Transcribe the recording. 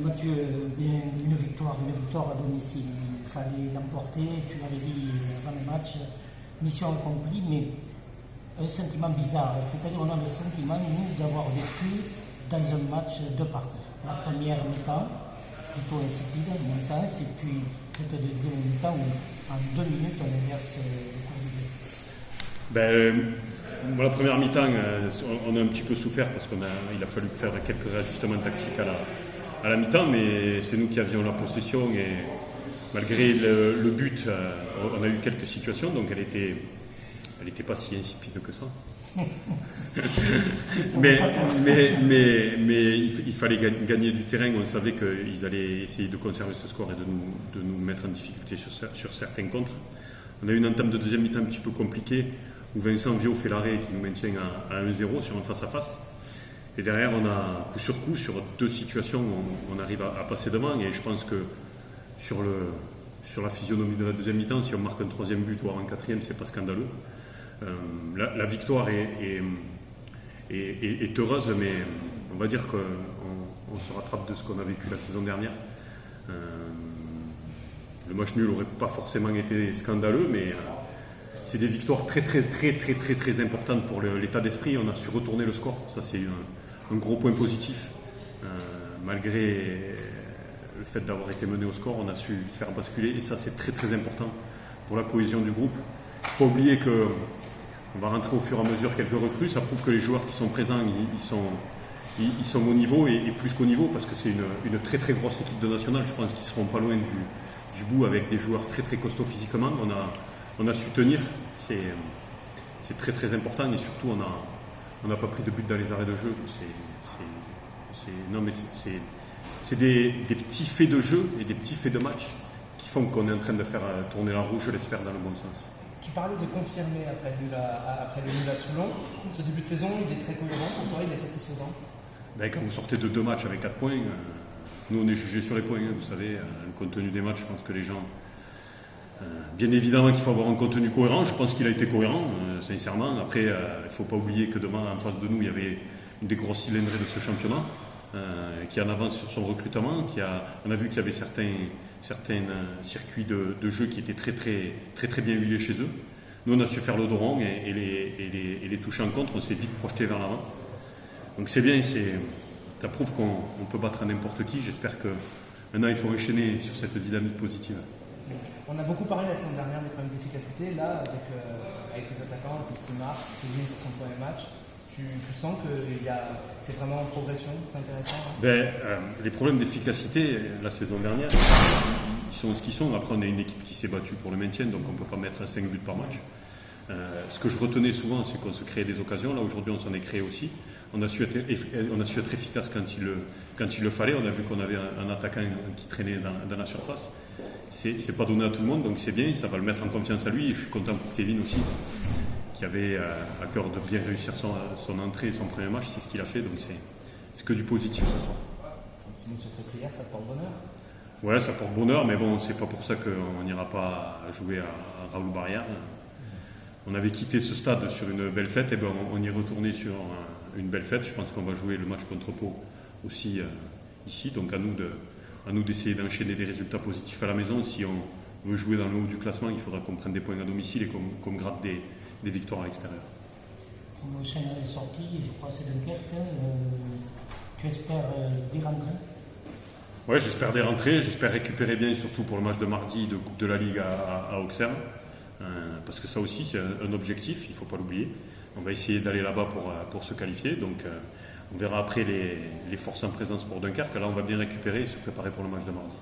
Mathieu, une victoire à domicile. Il fallait l'emporter, tu l'avais dit avant le match, mission accomplie, mais un sentiment bizarre. C'est-à-dire qu'on a le sentiment, nous, d'avoir vécu dans un match de parties. La première mi-temps, plutôt insipide, à mon sens, et puis cette deuxième mi-temps où, en 2 minutes, on inverse le cours du jeu. La première mi-temps, on a un petit peu souffert parce qu'il a fallu faire quelques réajustements tactiques à la mi-temps, mais c'est nous qui avions la possession et malgré le but, on a eu quelques situations, donc elle était pas si insipide que ça. mais il fallait gagner du terrain. On savait qu'ils allaient essayer de conserver ce score et de nous mettre en difficulté sur certains contres. On a eu une entame de deuxième mi-temps un petit peu compliquée où Vincent Viau fait l'arrêt qui nous maintient à 1-0 sur un face-à-face. Et derrière, on a coup sur coup, sur 2 situations, on arrive à passer devant. Et je pense que sur la physionomie de la deuxième mi-temps, si on marque un 3e but, voire un 4e, c'est pas scandaleux. La victoire est heureuse, mais on va dire qu'on se rattrape de ce qu'on a vécu la saison dernière. Le match nul n'aurait pas forcément été scandaleux, mais c'est des victoires très importantes pour l'état d'esprit. On a su retourner le score, ça c'est un gros point positif. Malgré le fait d'avoir été mené au score, on a su faire basculer, et ça c'est très important pour la cohésion du groupe. Il ne faut pas oublier qu'on va rentrer au fur et à mesure quelques recrues. Ça prouve que les joueurs qui sont présents, ils sont au niveau et plus qu'au niveau, parce que c'est une très grosse équipe de nationale. Je pense qu'ils seront pas loin du bout avec des joueurs très costauds physiquement. On a su tenir, c'est très important, et surtout on n'a pas pris de but dans les arrêts de jeu. C'est des petits faits de jeu et des petits faits de match qui font qu'on est en train de faire tourner la roue, je l'espère, dans le bon sens. Tu parlais de confirmer après le nul à Toulon. Ce début de saison, il est très cohérent. Pour toi, il est satisfaisant. Quand vous sortez de 2 matchs avec 4 points, nous on est jugés sur les points, vous savez, le contenu des matchs, je pense que les gens... bien évidemment qu'il faut avoir un contenu cohérent, je pense qu'il a été cohérent, sincèrement. Après, il ne faut pas oublier que demain, en face de nous, il y avait une des grosses cylindrées de ce championnat, qui en avance sur son recrutement. On a vu qu'il y avait certains circuits de jeu qui étaient très bien huilés chez eux. Nous, on a su faire le dos rond et les toucher en contre. On s'est vite projeté vers l'avant. Donc c'est bien, ça prouve qu'on peut battre n'importe qui. J'espère que maintenant, il faut enchaîner sur cette dynamique positive. On a beaucoup parlé la saison dernière des problèmes d'efficacité. Là, avec tes attaquants, avec Simar, Kevin pour son premier match, tu sens que c'est vraiment en progression, c'est intéressant. Les problèmes d'efficacité, la saison dernière, ils sont ce qu'ils sont. Après, on a une équipe qui s'est battue pour le maintien, donc on ne peut pas mettre 5 buts par match. Ce que je retenais souvent, c'est qu'on se créait des occasions. Là, aujourd'hui, on s'en est créé aussi. On a su être efficace quand il le fallait. On a vu qu'on avait un attaquant qui traînait dans la surface. C'est pas donné à tout le monde, donc c'est bien. Ça va le mettre en confiance à lui. Et je suis content pour Kevin aussi, qui avait à cœur de bien réussir son entrée et son premier match. C'est ce qu'il a fait, donc c'est que du positif ce soir. Sinon, sur cette prière, ça te porte bonheur. Ouais, ça porte bonheur, mais bon, c'est pas pour ça qu'on n'ira pas jouer à Raoul Barrière. On avait quitté ce stade sur une belle fête, et on y est retourné sur une belle fête. Je pense qu'on va jouer le match contre Pau aussi ici, donc à nous d'essayer d'enchaîner des résultats positifs à la maison. Si on veut jouer dans le haut du classement, il faudra qu'on prenne des points à domicile et qu'on gratte des victoires à l'extérieur. Prochaine sortie, je crois que c'est Dunkerque. Tu espères des rentrées? Oui, j'espère des rentrées, j'espère récupérer bien, surtout pour le match de mardi de Coupe de la Ligue à Auxerre. Parce que ça aussi, c'est un objectif, il ne faut pas l'oublier. On va essayer d'aller là-bas pour se qualifier. Donc, on verra après les forces en présence pour Dunkerque. Là, on va bien récupérer et se préparer pour le match de mardi.